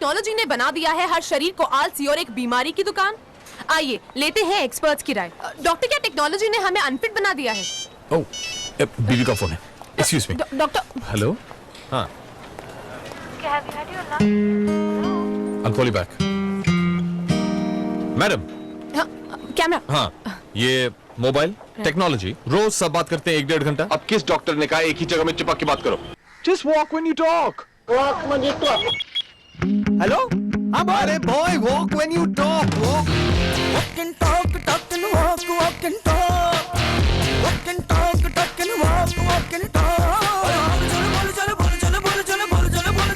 Technology ने बना दिया है हर शरीर को आलसी और एक बीमारी की दुकान। आइए लेते हैं एक्सपर्ट्स की राय। डॉक्टर, क्या टेक्नोलॉजी ने हमें अनफिट बना दिया है? ओह, बीवी का फोन है। Excuse me. डॉक्टर। हेलो। हाँ। I'll call you back. Madam. Camera. हाँ, ये मोबाइल टेक्नोलॉजी रोज सब बात करते हैं 1-1.5 घंटा। अब किस डॉक्टर ने कहा एक ही जगह में चिपक के बात करो? Just walk when you talk. Walk when you talk. Hello. हाँ अरे boy, walk when you talk. Walk. Walk and talk, talk and walk, walk and talk. Walk and talk, talk and walk, walk and talk.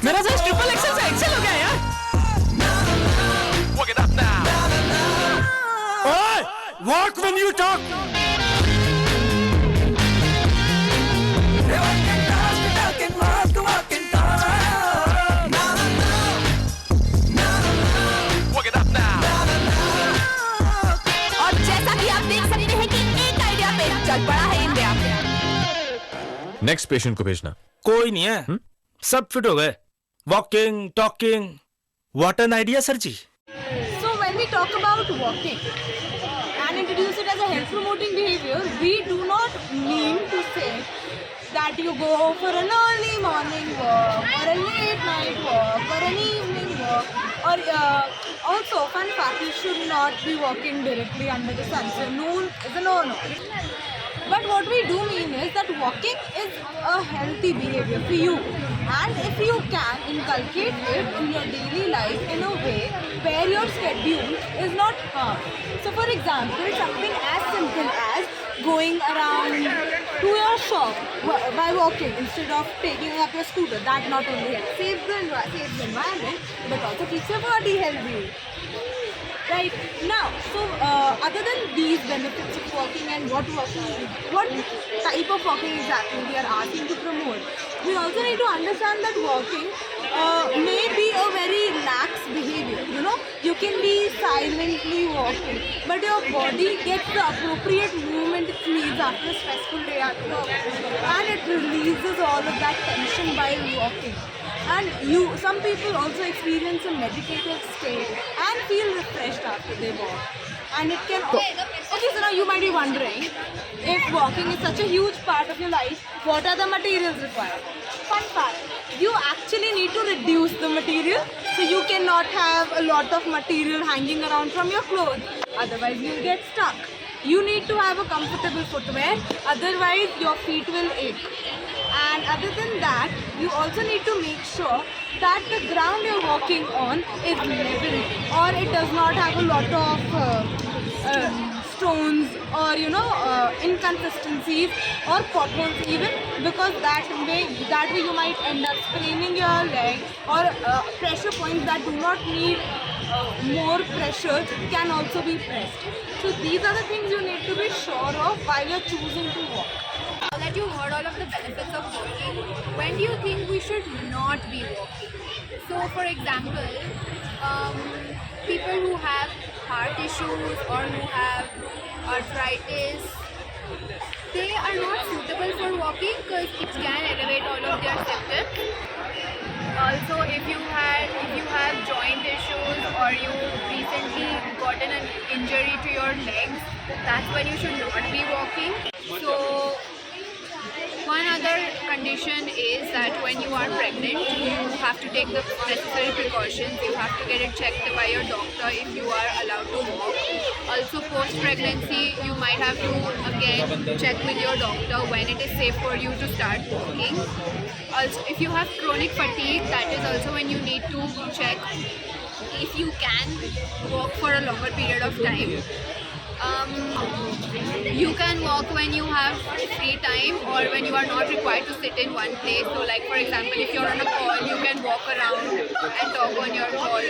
मेरा size triple XL से Excel हो गया यार। Walk it up now. Oy, walk when you talk. Walk and talk, talk and walk, walk and talk. Walk it up now. और जैसा कि आप देख सकते हैं कि एक आइडिया पे चल पड़ा है इंडिया। नेक्स्ट पेशेंट को भेजना। कोई नहीं है, सब फिट हो गए। Walking, talking, what an idea sir ji. So when we talk about walking and introduce it as a health promoting behavior, we do not mean to say that you go for an early morning walk or a late night walk or an evening walk, or also fun fact, you should not be walking directly under the sun. So noon is a no-no. But what we do mean is that walking is a healthy behavior for you, and if you can inculcate it in your daily life in a way where your schedule is not harmed. So for example, something as simple as going around to your shop by walking instead of taking up your scooter, that not only saves the environment but also keeps your body healthy. Right now, so other than these benefits of walking and what type of walking exactly we are asking to promote, we also need to understand that walking may be a very lax behavior. You know, you can be silently walking, but your body gets the appropriate movement it needs after a stressful day at work, and it releases all of that tension while walking. And some people also experience a meditative state and feel refreshed after they walk. And it can. Okay, so now you might be wondering, if walking is such a huge part of your life, what are the materials required? Fun fact, you actually need to reduce the material, so you cannot have a lot of material hanging around from your clothes. Otherwise, you'll get stuck. You need to have a comfortable footwear, otherwise your feet will ache. And other than that, you also need to make sure that the ground you're walking on is level, or it does not have a lot of stones or inconsistencies or potholes even, because that way you might end up spraining your leg, or pressure points that do not need more pressure can also be pressed. So these are the things you need to be sure of while you're choosing to walk. Now that you heard all of the benefits of walking, when do you think we should not be walking? So for example, people who have heart issues or who have arthritis, they are not suitable for walking because it can aggravate all of their symptoms. Also, if you have joint issues or you recently gotten an injury to your legs, that's when you should not be walking. So one other condition is that when you are pregnant, you have to take the necessary precautions. You have to get it checked by your doctor if you are allowed to walk. Also, post-pregnancy, you might have to again check with your doctor when it is safe for you to start walking. Also, if you have chronic fatigue, that is also when you need to check if you can walk for a longer period of time. You can walk when you have free time or when you are not required to sit in one place. So like for example, if you're on a call, you can walk around and talk on your call.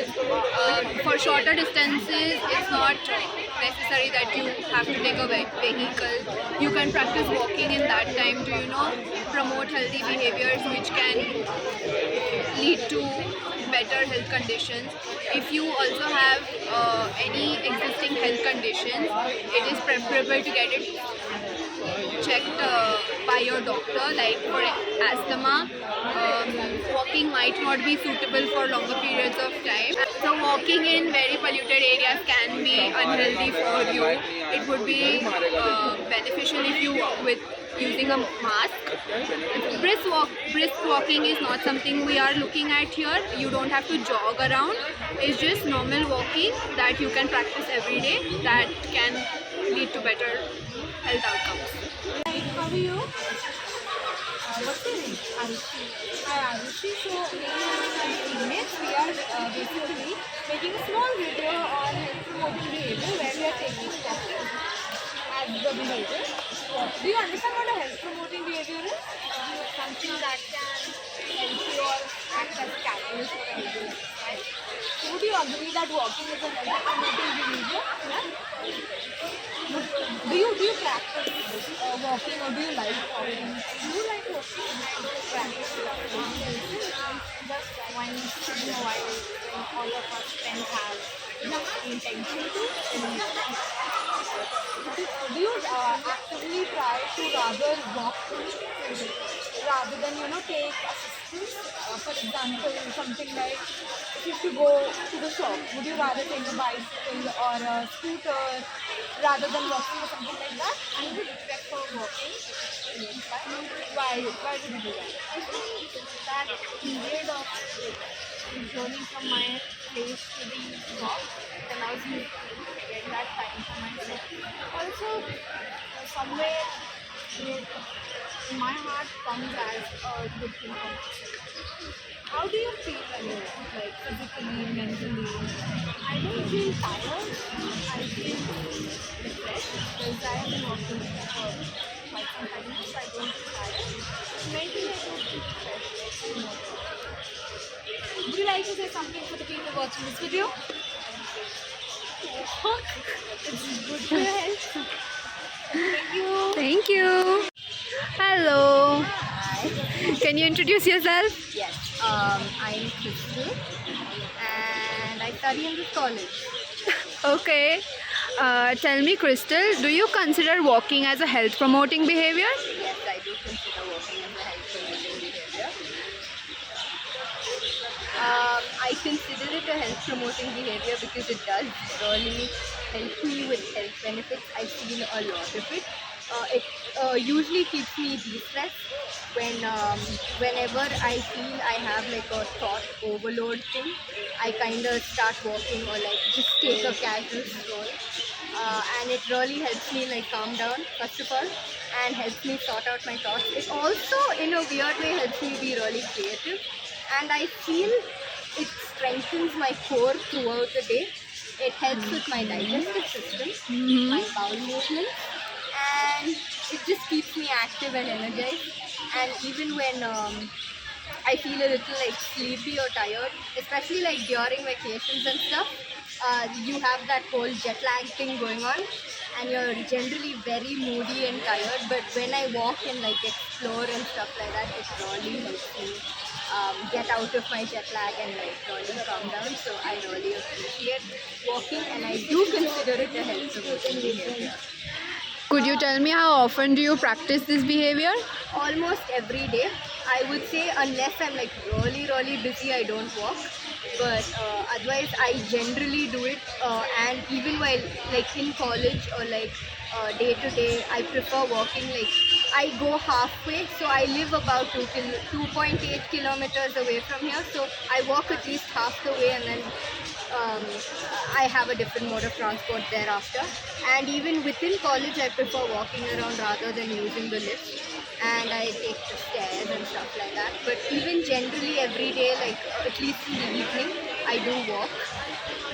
For shorter distances, it's not necessary that you have to take a vehicle. You can practice walking in that time to promote healthy behaviors which can lead to better health conditions. If you also have any existing health conditions, it is preferable to get it checked by your doctor, like for asthma, walking walking might not be suitable for longer periods of time. So walking in very polluted areas can be unhealthy for you. It would be beneficial if you walk with using a mask. Brisk walking is not something we are looking at here. You don't have to jog around. It's just normal walking that you can practice every day that can lead to better health outcomes. Hi, how are you? What's your name? Arushi. Hi, Arushi. So, me and my teammates, we are basically making a small video on health promoting behavior where we are taking steps as the behavior. Do you understand what a health promoting behavior is? Something that can help you or act as a catalyst for a healthy lifestyle. So, would you agree that walking is a health promoting behavior? Yeah? Do you practice walking or do you like walking? Do you like walking? I don't practice it on a daily basis. Just once in a while when all of us friends have enough intention to. Do you actively try to rather walk rather than take assistance? For example, something like if you have to go to the shop, would you rather take a bicycle or a scooter rather than walking or something like that? And would you prefer walking? Why would you do that? I think that period of journey from my place to the shop allows me to get that time for myself. Also, somewhere in my heart comes as a good thing for myself. How do you feel like physically, mentally? I don't feel tired. I feel refreshed because I have been working for quite some time now, so I don't feel tired. Mentally, I don't feel refreshed. Would you like to say something for the people watching this video? It's good for your health. Thank you. Thank you. Hello. Can you introduce yourself? Yes, I'm Crystal and I study in this college. Okay. Tell me, Crystal, do you consider walking as a health promoting behavior? Yes, I do consider walking as a health promoting behavior. I consider it a health promoting behavior because it does really help me with health benefits. I feel a lot of it. It usually keeps me de-stressed whenever I feel I have like a thought overload thing. I kind of start walking or like just take a casual stroll, and it really helps me like calm down first of all and helps me sort out my thoughts. It also in a weird way helps me be really creative, and I feel it strengthens my core throughout the day. It helps with my digestive system, my bowel movements, and it just keeps me active and energized. And even when I feel a little like sleepy or tired, especially like during vacations and stuff, you have that whole jet lag thing going on and you're generally very moody and tired, but when I walk and like explore and stuff like that, it really helps me get out of my jet lag and like really calm down. So I really appreciate walking and I do consider it a health promoting behavior. Could you tell me how often do you practice this behavior? Almost every day. I would say unless I'm like really busy, I don't walk. But otherwise, I generally do it. And even while like in college or like day to day, I prefer walking. Like I go halfway. So I live about 2.8 kilometers away from here. So I walk at least half the way and then I have a different mode of transport thereafter. And even within college, I prefer walking around rather than using the lift. And I take the stairs and stuff like that. But even generally every day, like at least in the evening, I do walk.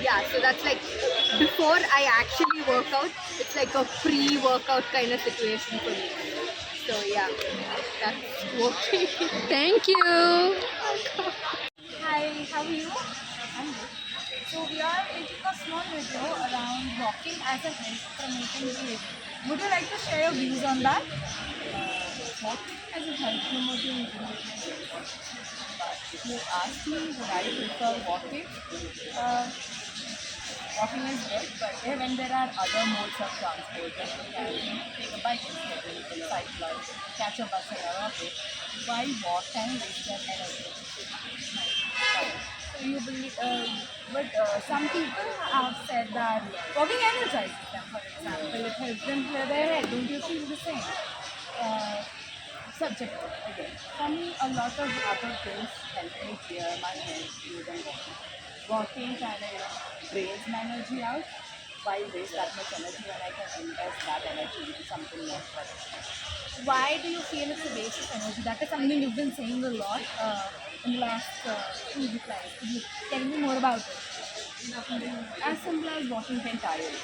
Yeah, so that's like before I actually work out, it's like a pre-workout kind of situation for me. So yeah, that's walking. Thank you. Hi, how are you? I'm good. So we are making a small video around walking as a health promoting behavior. Would you like to share your views on that? Walking as a health promoting behavior. If you ask me, would I prefer walking? walking is good, but when there are other modes of transport, like you can take a bike instead, or you can cycle, or you can catch a bus or a rocket, why walk and waste their energy? So you believe, but some people have said that walking energizes them, for example, it helps them clear their head. Don't you feel the same? Uh, Subjective again. For me, a lot of other things help me clear my head more than walking. Walking kind of drains my energy out. Why waste that much energy when I can invest that energy into something more productive? Why do you feel it's a waste of energy? That is something you've been saying a lot in the last two replies. Could you tell me more about it? As simple as walking can tire you.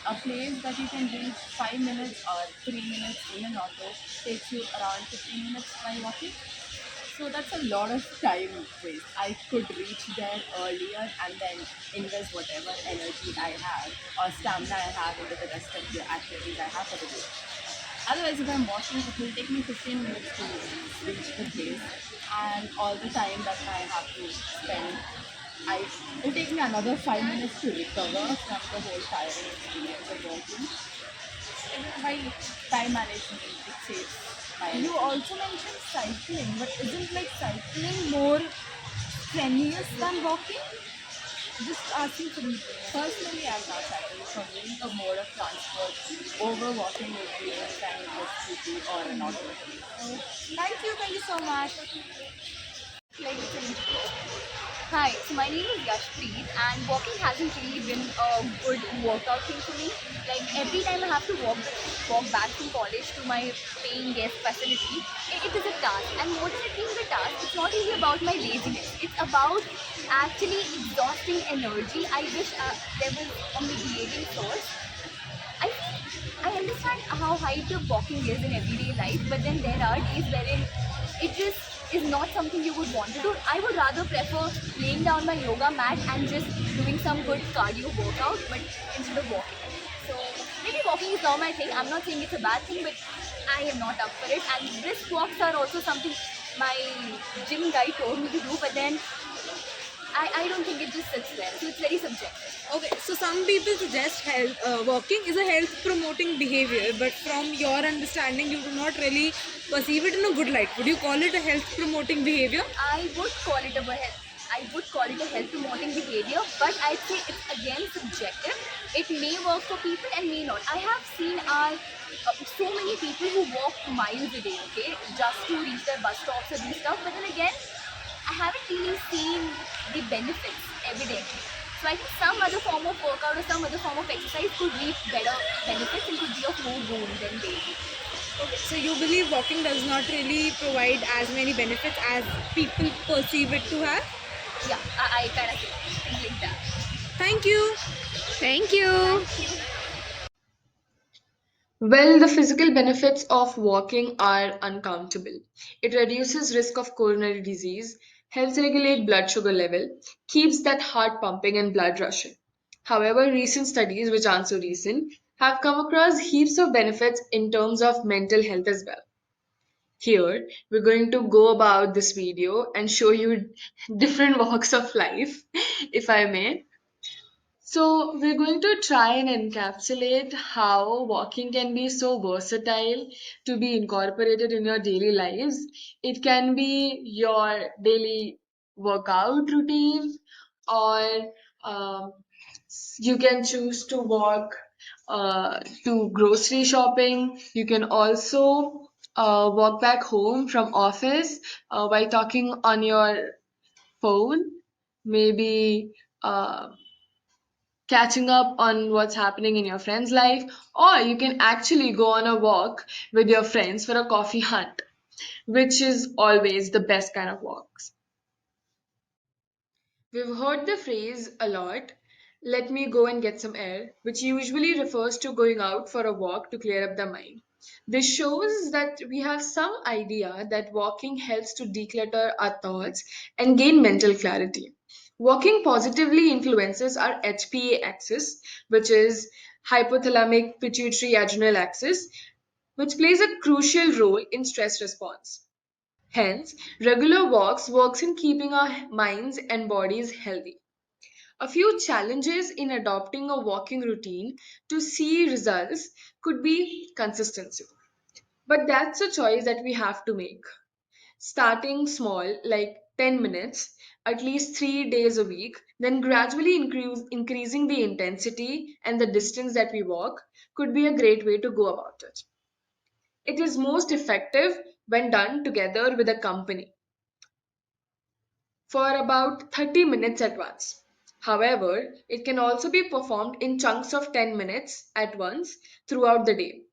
A place that you can reach 5 minutes or 3 minutes in an auto takes you around 15 minutes by walking. So that's a lot of time waste. I could reach there earlier and then invest whatever energy I have or stamina I have into the rest of the activities I have for the day. Otherwise, if I'm walking, it will take me 15 minutes to reach the place, and all the time that I have to spend, it will take me another 5 minutes to recover from the whole tiring experience of walking. Even by time management, it saves my energy. You also mentioned cycling, but isn't like cycling more strenuous than walking? Just asking for you. Personally, I'm not cycling. For me, a mode of transport over walking would be any kind of a scooty or an auto. Thank you so much. Like, hi, so my name is Yashpreet, and walking hasn't really been a good workout thing for me. Like every time I have to walk back from college to my paying guest facility, it is a task. And more than it being a task, it's not really about my laziness. It's about actually exhausting energy. I wish there was a mediating source. I understand how hyped walking is in everyday life, but then there are days wherein it just is not something you would want to do. I would rather prefer laying down my yoga mat and just doing some good cardio workout, but instead of walking. So maybe walking is not my thing. I'm not saying it's a bad thing, but I am not up for it. And brisk walks are also something my gym guy told me to do, but then I don't think it just sits well. So it's very subjective. Okay, so some people suggest health, walking is a health promoting behavior, but from your understanding, you do not really perceive it in a good light. Would you call it a health promoting behavior? I would call it a health promoting behavior, but I'd say it's again subjective. It may work for people and may not. I have seen so many people who walk miles a day, okay, just to reach their bus stops and do stuff. But then again, I haven't really seen the benefits evidently. So I think some other form of workout or some other form of exercise could reap better benefits and could be of more boon than daily. Okay, so you believe walking does not really provide as many benefits as people perceive it to have? Yeah, I kind of think like that. Thank you. Thank you. Well, the physical benefits of walking are uncountable. It reduces risk of coronary disease, helps regulate blood sugar level, keeps that heart pumping and blood rushing. However, recent studies, which aren't so recent, have come across heaps of benefits in terms of mental health as well. Here, we're going to go about this video and show you different walks of life, if I may. So, we're going to try and encapsulate how walking can be so versatile to be incorporated in your daily lives. It can be your daily workout routine, or um, you can choose to walk to grocery shopping. You can also walk back home from office by talking on your phone, maybe. Catching up on what's happening in your friend's life, or you can actually go on a walk with your friends for a coffee hunt, which is always the best kind of walks. We've heard the phrase a lot, let me go and get some air, which usually refers to going out for a walk to clear up the mind. This shows that we have some idea that walking helps to declutter our thoughts and gain mental clarity. Walking positively influences our HPA axis, which is hypothalamic pituitary adrenal axis, which plays a crucial role in stress response. Hence, regular walks works in keeping our minds and bodies healthy. A few challenges in adopting a walking routine to see results could be consistency. But that's a choice that we have to make. Starting small, like 10 minutes, at least 3 days a week, then gradually increasing the intensity and the distance that we walk could be a great way to go about it. It is most effective when done together with a company for about 30 minutes at once. However, it can also be performed in chunks of 10 minutes at once throughout the day.